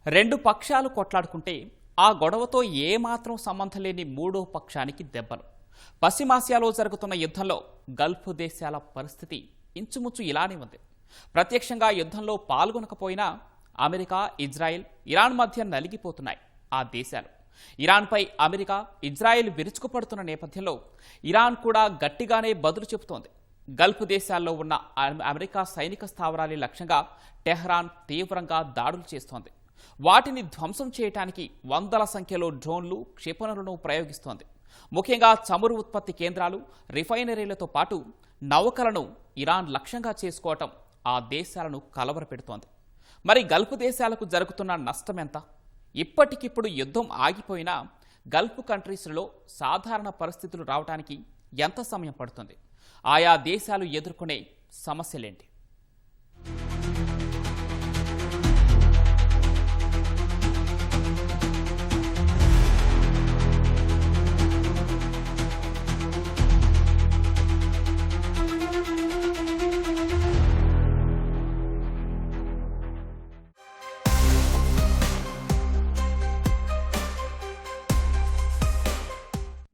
రెండు పక్షాలు కొట్లాడుకుంటే ఆ గొడవతో ఏమాత్రం సంబంధం లేని మూడో పక్షానికి దెబ్బలు. పశ్చిమాసియాలో జరుగుతున్న యుద్ధంలో గల్ఫ్ దేశాల పరిస్థితి ఇంచుమించు ఇలానే ఉంది. ప్రత్యక్షంగా యుద్ధంలో పాల్గొనకపోయినా అమెరికా, ఇజ్రాయెల్, ఇరాన్ మధ్య నలిగిపోతున్నాయి ఆ దేశాలు. ఇరాన్పై అమెరికా, ఇజ్రాయెల్ విరుచుకుపడుతున్న నేపథ్యంలో ఇరాన్ కూడా గట్టిగానే బదులు చెబుతోంది. గల్ఫ్ దేశాల్లో ఉన్న అమెరికా సైనిక స్థావరాల లక్ష్యంగా టెహ్రాన్ తీవ్రంగా దాడులు చేస్తోంది. వాటిని ధ్వంసం చేయడానికి వందల సంఖ్యలో డ్రోన్లు, క్షిపణులను ప్రయోగిస్తోంది. ముఖ్యంగా చమురు ఉత్పత్తి కేంద్రాలు, రిఫైనరీలతో పాటు నౌకలను ఇరాన్ లక్ష్యంగా చేసుకోవటం ఆ దేశాలను కలవరపెడుతోంది. మరి గల్ఫ్ దేశాలకు జరుగుతున్న నష్టం ఎంత? ఇప్పటికిప్పుడు యుద్ధం ఆగిపోయినా గల్ఫ్ కంట్రీస్లో సాధారణ పరిస్థితులు రావడానికి ఎంత సమయం పడుతుంది? ఆయా దేశాలు ఎదుర్కొనే సమస్యలేంటి?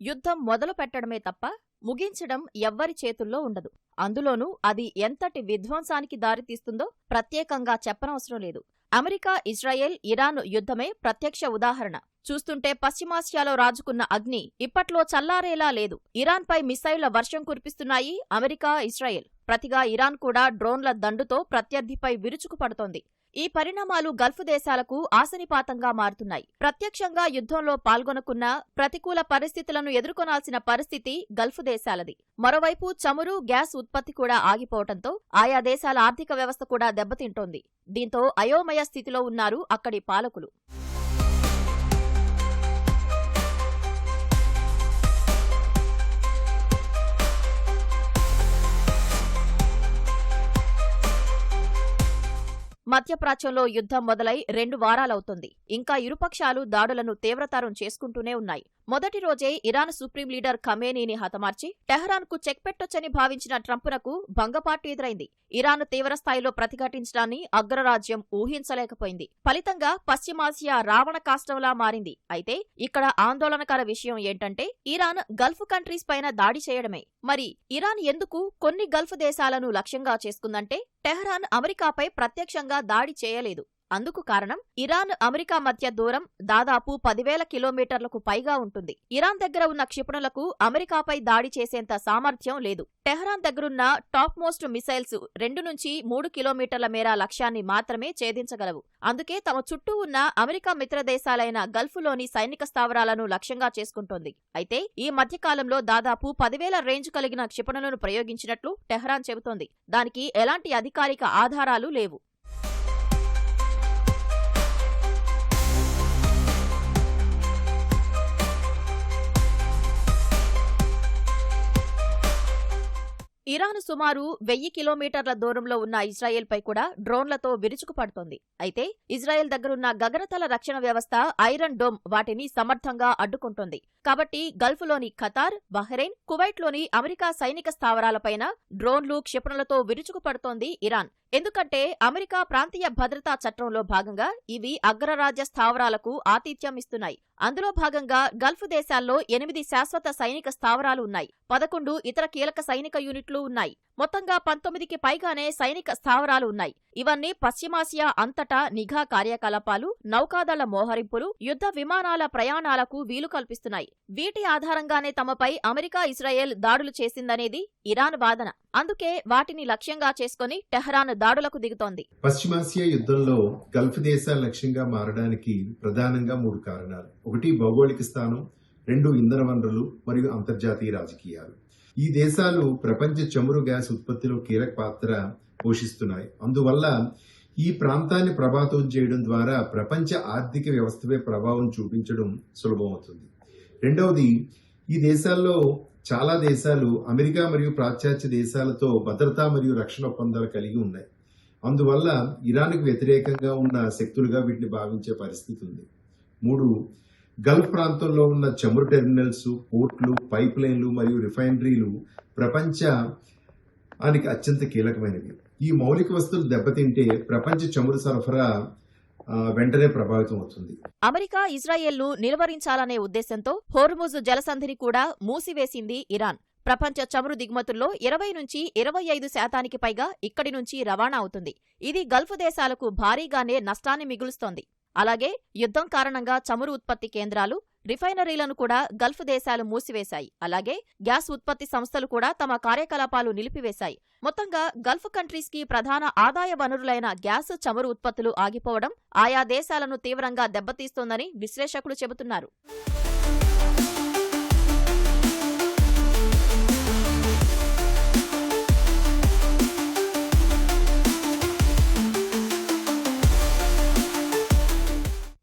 యుద్ధం మొదలు పెట్టడమే తప్ప ముగించడం ఎవ్వరి చేతుల్లో ఉండదు. అందులోనూ అది ఎంతటి విధ్వంసానికి దారితీస్తుందో ప్రత్యేకంగా చెప్పనవసరం లేదు. అమెరికా, ఇజ్రాయెల్, ఇరాన్ యుద్ధమే ప్రత్యక్ష ఉదాహరణ. చూస్తుంటే పశ్చిమాసియాలో రాజుకున్న అగ్ని ఇప్పట్లో చల్లారేలా లేదు. ఇరాన్పై మిసైళ్ల వర్షం కురిపిస్తున్నాయి అమెరికా, ఇజ్రాయెల్. ప్రతిగా ఇరాన్ కూడా డ్రోన్ల దండుతో ప్రత్యర్థిపై విరుచుకుపడుతోంది. ఈ పరిణామాలు గల్ఫ్ దేశాలకు ఆశనిపాతంగా మారుతున్నాయి. ప్రత్యక్షంగా యుద్ధంలో పాల్గొనకున్నా ప్రతికూల పరిస్థితులను ఎదుర్కొనాల్సిన పరిస్థితి గల్ఫ్ దేశాలది. మరోవైపు చమురు, గ్యాస్ ఉత్పత్తి కూడా ఆగిపోవడంతో ఆయా దేశాల ఆర్థిక వ్యవస్థ కూడా దెబ్బతింటోంది. దీంతో అయోమయ స్థితిలో ఉన్నారు అక్కడి పాలకులు. మధ్యప్రాచ్యంలో యుద్ధం మొదలై 2 వారాలవుతోంది. ఇంకా ఇరుపక్షాలు దాడులను తీవ్రతరం చేసుకుంటూనే ఉన్నాయి. మొదటి రోజే ఇరాన్ సుప్రీం లీడర్ ఖమేనీని హతమార్చి టెహ్రాన్కు చెక్ పెట్టొచ్చని భావించిన ట్రంప్నకు భంగపాటు ఎదురైంది. ఇరాన్ తీవ్రస్థాయిలో ప్రతిఘటించడాన్ని అగ్రరాజ్యం ఊహించలేకపోయింది. ఫలితంగా పశ్చిమాసియా రావణ కాష్టంలా మారింది. అయితే ఇక్కడ ఆందోళనకర విషయం ఏంటంటే ఇరాన్ గల్ఫ్ కంట్రీస్ పైన దాడి చేయడమే. మరి ఇరాన్ ఎందుకు కొన్ని గల్ఫ్ దేశాలను లక్ష్యంగా చేసుకుందంటే టెహ్రాన్ అమెరికాపై ప్రత్యక్షంగా దాడి చేయలేదు. అందుకు కారణం ఇరాన్, అమెరికా మధ్య దూరం దాదాపు 10,000 కిలోమీటర్లకు పైగా ఉంటుంది. ఇరాన్ దగ్గర ఉన్న క్షిపణులకు అమెరికాపై దాడి చేసేంత సామర్థ్యం లేదు. టెహ్రాన్ దగ్గరున్న టాప్ మోస్ట్ మిసైల్స్ 2 నుంచి 3 కిలోమీటర్ల మేర లక్ష్యాన్ని మాత్రమే ఛేదించగలవు. అందుకే తమ చుట్టూ ఉన్న అమెరికా మిత్రదేశాలైన గల్ఫ్లోని సైనిక స్థావరాలను లక్ష్యంగా చేసుకుంటోంది. అయితే ఈ మధ్యకాలంలో దాదాపు 10,000 రేంజ్ కలిగిన క్షిపణులను ప్రయోగించినట్లు టెహ్రాన్ చెబుతోంది. దానికి ఎలాంటి అధికారిక ఆధారాలు లేవు. ఇరాన్ సుమారు 1000 కిలోమీటర్ల దూరంలో ఉన్న ఇజ్రాయెల్పై కూడా డ్రోన్లతో విరుచుకుపడుతోంది. అయితే ఇజ్రాయెల్ దగ్గరున్న గగనతల రక్షణ వ్యవస్థ ఐరన్ డోమ్ వాటిని సమర్థంగా అడ్డుకుంటోంది. కాబట్టి గల్ఫ్లోని ఖతార్, బహ్రెయిన్, కువైట్లోని అమెరికా సైనిక స్థావరాలపైన డ్రోన్లు, క్షిపణులతో విరుచుకుపడుతోంది ఇరాన్. ఎందుకంటే అమెరికా ప్రాంతీయ భద్రతా చట్టంలో భాగంగా ఇవి అగ్రరాజ్య స్థావరాలకు ఆతిథ్యం ఇస్తున్నాయి. అందులో భాగంగా గల్ఫ్ దేశాల్లో 8 శాశ్వత సైనిక స్థావరాలు ఉన్నాయి. 11 ఇతర కీలక సైనిక యూనిట్లు ఉన్నాయి. మొత్తంగా 19కి పైగానే సైనిక స్థావరాలు ఉన్నాయి. ఇవన్నీ పశ్చిమాసియా అంతటా నిఘా కార్యకలాపాలు, నౌకాదళ మోహరింపులు, యుద్ధ విమానాల ప్రయాణాలకు వీలు కల్పిస్తున్నాయి. వీటి ఆధారంగానే తమపై అమెరికా, ఇజ్రాయెల్ దాడులు చేసిందనేది ఇరాన్ వాదన. అందుకే వాటిని లక్ష్యంగా చేసుకుని టెహ్రాన్ దాడులకు దిగుతోంది. పశ్చిమాసియా యుద్ధంలో గల్ఫ్ దేశాల లక్ష్యంగా మారడానికి ప్రధానంగా 3 కారణాలు. 1 భౌగోళిక స్థానం, 2 ఇంధన వనరులు మరియు అంతర్జాతీయ రాజకీయాలు. ఈ దేశాలు ప్రపంచ చమురు, గ్యాస్ ఉత్పత్తిలో కీలక పాత్ర పోషిస్తున్నాయి. అందువల్ల ఈ ప్రాంతాన్ని ప్రభావితం చేయడం ద్వారా ప్రపంచ ఆర్థిక వ్యవస్థపై ప్రభావం చూపించడం సులభమవుతుంది. రెండవది, ఈ దేశాల్లో చాలా దేశాలు అమెరికా మరియు పాశ్చాత్య దేశాలతో భద్రతా మరియు రక్షణ ఒప్పందాలు కలిగి ఉన్నాయి. అందువల్ల ఇరాన్కు వ్యతిరేకంగా ఉన్న శక్తులుగా వీటిని భావించే పరిస్థితి ఉంది. 3, గల్ఫ్ ప్రాంతంలో ఉన్న చమురు టెర్మినల్స్, పోర్ట్లు, పైప్ లైన్లు మరియు రిఫైనరీలు ప్రపంచానికి అత్యంత కీలకమైనవి. ఈ మౌలిక వస్తువులు దెబ్బతింటే ప్రపంచ చమురు సరఫరా వెంటనే ప్రభావితం అవుతుంది. అమెరికా ఇజ్రాయెల్ను నిలువరించాలనే ఉద్దేశంతో హోర్ముజ్ జలసంధిని కూడా మూసివేసింది ఇరాన్. ప్రపంచ చమురు దిగుమతుల్లో 20 నుంచి 25% పైగా ఇక్కడి నుంచి రవాణా అవుతుంది. ఇది గల్ఫ్ దేశాలకు భారీగానే నష్టాన్ని మిగులుస్తోంది. అలాగే యుద్ధం కారణంగా చమురు ఉత్పత్తి కేంద్రాలు, రిఫైనరీలను కూడా గల్ఫ్ దేశాలు మూసివేశాయి. అలాగే గ్యాస్ ఉత్పత్తి సంస్థలు కూడా తమ కార్యకలాపాలు నిలిపివేశాయి. మొత్తంగా గల్ఫ్ కంట్రీస్ కి ప్రధాన ఆదాయ వనరులైన గ్యాస్, చమురు ఉత్పత్తులు ఆగిపోవడం ఆయా దేశాలను తీవ్రంగా దెబ్బతీస్తోందని విశ్లేషకులు చెబుతున్నారు.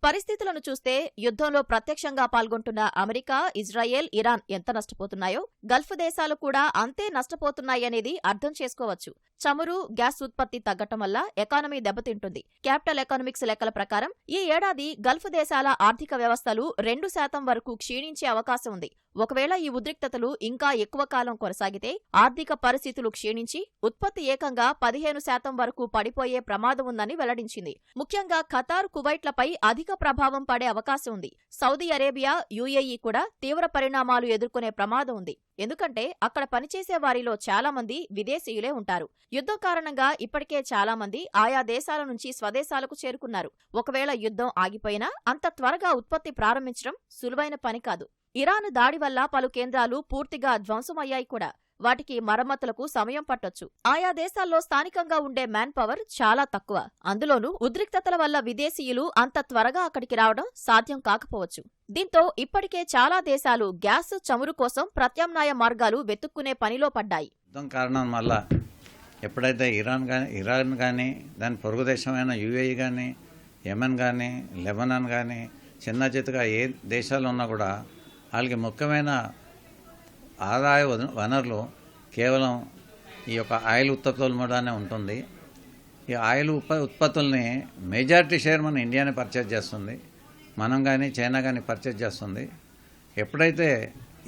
పరిస్థితులను చూస్తే యుద్ధంలో ప్రత్యక్షంగా పాల్గొంటున్న అమెరికా, ఇజ్రాయెల్, ఇరాన్ ఎంత నష్టపోతున్నాయో గల్ఫ్ దేశాలు కూడా అంతే నష్టపోతున్నాయనేది అర్థం చేసుకోవచ్చు. చమురు, గ్యాస్ ఉత్పత్తి తగ్గటం వల్ల ఎకానమీ దెబ్బతింటుంది. క్యాపిటల్ ఎకనామిక్స్ లెక్కల ప్రకారం ఈ ఏడాది గల్ఫ్ దేశాల ఆర్థిక వ్యవస్థలు 2% వరకు క్షీణించే అవకాశం ఉంది. ఒకవేళ ఈ ఉద్రిక్తతలు ఇంకా ఎక్కువ కాలం కొనసాగితే ఆర్థిక పరిస్థితులు క్షీణించి ఉత్పత్తి ఏకంగా 15% వరకు పడిపోయే ప్రమాదం ఉందని వెల్లడించింది. ముఖ్యంగా ఖతార్, కువైట్లపై అధిక ప్రభావం పడే అవకాశం ఉంది. సౌదీ అరేబియా, యుఏఈ కూడా తీవ్ర పరిణామాలు ఎదుర్కొనే ప్రమాదం ఉంది. ఎందుకంటే అక్కడ పనిచేసే వారిలో చాలా మంది విదేశీయులే ఉంటారు. యుద్ధం కారణంగా ఇప్పటికే చాలా మంది ఆయా దేశాల నుంచి స్వదేశాలకు చేరుకున్నారు. ఒకవేళ యుద్ధం ఆగిపోయినా అంత త్వరగా ఉత్పత్తి ప్రారంభించడం సులువైన పని కాదు. ఇరాన్ దాడి వల్ల పలు కేంద్రాలు పూర్తిగా ధ్వంసమయ్యాయి కూడా. వాటికి మరమ్మతులకు సమయం పట్టొచ్చు. ఆయా దేశాల్లో స్థానికంగా ఉండే మ్యాన్ పవర్ చాలా తక్కువ. అందులోనూ ఉద్రిక్తతల వల్ల విదేశీయులు అంత త్వరగా అక్కడికి రావడం సాధ్యం కాకపోవచ్చు. దీంతో ఇప్పటికే చాలా దేశాలు గ్యాస్, చమురు కోసం ప్రత్యామ్నాయ మార్గాలు వెతుక్కునే పనిలో పడ్డాయి. యుద్ధం కారణం వల్ల ఎప్పుడైతే ఇరాన్ కానీ దాని పొరుగు దేశమైన యుఏఈ కానీ, యెమెన్ కానీ, లెబనాన్ కానీ చిన్న చితగా ఏ దేశాలు ఉన్నా కూడా వాళ్ళకి ముఖ్యమైన ఆదాయ వనరులు కేవలం ఈ యొక్క ఆయిల్ ఉత్పత్తుల మీదనే ఉంటుంది. ఈ ఆయిల్ ఉత్పత్తుల్ని మెజారిటీ షేర్ మన ఇండియానే పర్చేజ్ చేస్తుంది. మనం కానీ చైనా కానీ పర్చేజ్ చేస్తుంది. ఎప్పుడైతే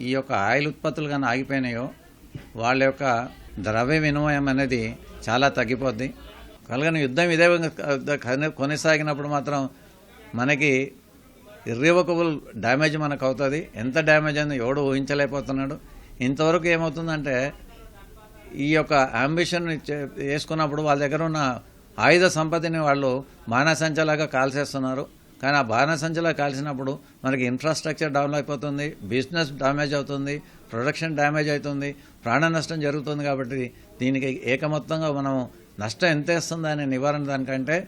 ఈ యొక్క ఆయిల్ ఉత్పత్తులు కానీ ఆగిపోయినాయో వాళ్ళ యొక్క ద్రవ్య వినిమయం అనేది చాలా తగ్గిపోద్ది. కలగని యుద్ధం ఇదే కొనసాగినప్పుడు మాత్రం మనకి ఇర్రివకబుల్ డ్యామేజ్ మనకు అవుతుంది. ఎంత డ్యామేజ్ అయిందో ఎవడు ఊహించలేకపోతున్నాడు. ఇంతవరకు ఏమవుతుందంటే ఈ యొక్క అంబిషన్ వేసుకున్నప్పుడు వాళ్ళ దగ్గర ఉన్న ఆయుధ సంపత్తిని వాళ్ళు బాణసంచలాగా కాల్చేస్తున్నారు. కానీ ఆ బాణసంచలా కాల్చినప్పుడు మనకి ఇన్ఫ్రాస్ట్రక్చర్ డౌన్ అయిపోతుంది, బిజినెస్ డ్యామేజ్ అవుతుంది, ప్రొడక్షన్ డ్యామేజ్ అవుతుంది, ప్రాణ నష్టం జరుగుతుంది. కాబట్టి దీనికి ఏకమొత్తంగా మనం నష్టం ఎంత వేస్తుందా అనే నివారణ దానికంటే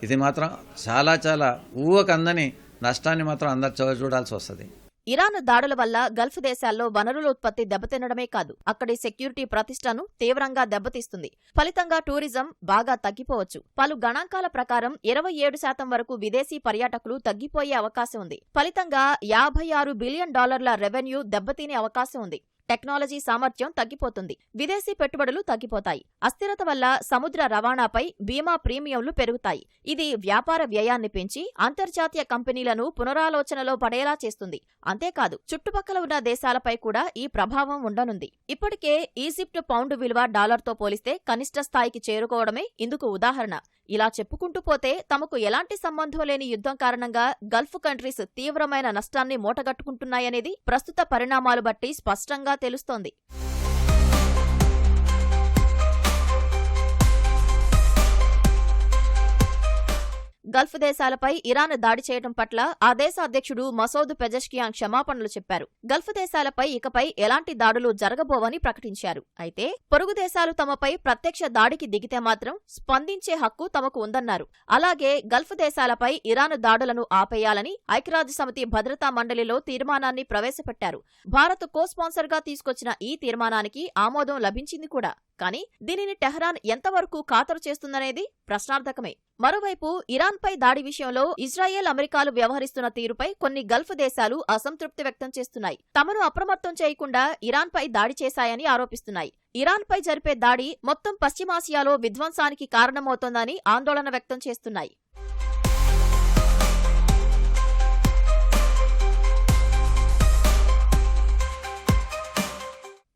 ఇది మాత్రం చాలా చాలా ఊహకందని నష్టాన్ని మాత్రం అందరు చూడాల్సి వస్తుంది. ఇరాన్ దాడుల వల్ల గల్ఫ్ దేశాల్లో వనరుల ఉత్పత్తి దెబ్బతినడమే కాదు, అక్కడి సెక్యూరిటీ ప్రతిష్టను తీవ్రంగా దెబ్బతీస్తుంది. ఫలితంగా టూరిజం బాగా తగ్గిపోవచ్చు. పలు గణాంకాల ప్రకారం 27% వరకు విదేశీ పర్యాటకులు తగ్గిపోయే అవకాశం ఉంది. ఫలితంగా $56 బిలియన్ రెవెన్యూ దెబ్బతినే అవకాశం ఉంది. టెక్నాలజీ సామర్థ్యం తగ్గిపోతుంది. విదేశీ పెట్టుబడులు తగ్గిపోతాయి. అస్థిరత వల్ల సముద్ర రవాణాపై బీమా ప్రీమియంలు పెరుగుతాయి. ఇది వ్యాపార వ్యయాన్ని పెంచి అంతర్జాతీయ కంపెనీలను పునరాలోచనలో పడేలా చేస్తుంది. అంతేకాదు చుట్టుపక్కల ఉన్న దేశాలపై కూడా ఈ ప్రభావం ఉండనుంది. ఇప్పటికే ఈజిప్ట్ పౌండ్ విలువ డాలర్తో పోలిస్తే కనిష్ట స్థాయికి చేరుకోవడమే ఇందుకు ఉదాహరణ. ఇలా చెప్పుకుంటూ పోతే తమకు ఎలాంటి సంబంధం లేని యుద్ధం కారణంగా గల్ఫ్ కంట్రీస్ తీవ్రమైన నష్టాన్ని మూటగట్టుకుంటున్నాయనేది ప్రస్తుత పరిణామాలు బట్టి స్పష్టంగా తెలుస్తోంది. గల్ఫ్ దేశాలపై ఇరాన్ దాడి చేయడం పట్ల ఆ దేశ అధ్యక్షుడు మసౌద్ పెజెష్కియాన్ క్షమాపణలు చెప్పారు. గల్ఫ్ దేశాలపై ఇకపై ఎలాంటి దాడులు జరగబోవని ప్రకటించారు. అయితే పొరుగు దేశాలు తమపై ప్రత్యక్ష దాడికి దిగితే మాత్రం స్పందించే హక్కు తమకు ఉందన్నారు. అలాగే గల్ఫ్ దేశాలపై ఇరాన్ దాడులను ఆపేయాలని ఐక్యరాజ్యసమితి భద్రతా మండలిలో తీర్మానాన్ని ప్రవేశపెట్టారు. భారత్ కో స్పాన్సర్గా తీసుకొచ్చిన ఈ తీర్మానానికి ఆమోదం లభించింది కూడా. కానీ దీనిని టెహ్రాన్ ఎంతవరకు ఖాతరు చేస్తుందనేది ప్రశ్నార్థకమే. మరోవైపు ఇరాన్పై దాడి విషయంలో ఇజ్రాయెల్, అమెరికాలు వ్యవహరిస్తున్న తీరుపై కొన్ని గల్ఫ్ దేశాలు అసంతృప్తి వ్యక్తం చేస్తున్నాయి. తమను అప్రమత్తం చేయకుండా ఇరాన్పై దాడి చేశాయని ఆరోపిస్తున్నాయి. ఇరాన్పై జరిపే దాడి మొత్తం పశ్చిమాసియాలో విధ్వంసానికి కారణమవుతోందని ఆందోళన వ్యక్తం చేస్తున్నాయి.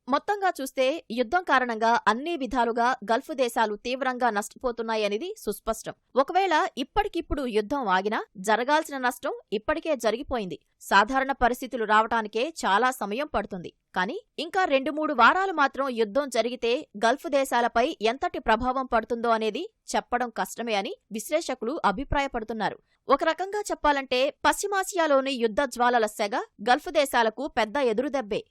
మొత్తంగా చూస్తే యుద్ధం కారణంగా అన్ని విధాలుగా గల్ఫ్ దేశాలు తీవ్రంగా నష్టపోతున్నాయనేది సుస్పష్టం. ఒకవేళ ఇప్పటికిప్పుడు యుద్ధం ఆగినా జరగాల్సిన నష్టం ఇప్పటికే జరిగిపోయింది. సాధారణ పరిస్థితులు రావటానికే చాలా సమయం పడుతుంది. కానీ ఇంకా 2-3 వారాలు మాత్రం యుద్ధం జరిగితే గల్ఫ్ దేశాలపై ఎంతటి ప్రభావం పడుతుందో అనేది చెప్పడం కష్టమే అని విశ్లేషకులు అభిప్రాయపడుతున్నారు. ఒక రకంగా చెప్పాలంటే పశ్చిమాసియాలోని యుద్ధ జ్వాలల సెగ గల్ఫ్ దేశాలకు పెద్ద ఎదురుదెబ్బే.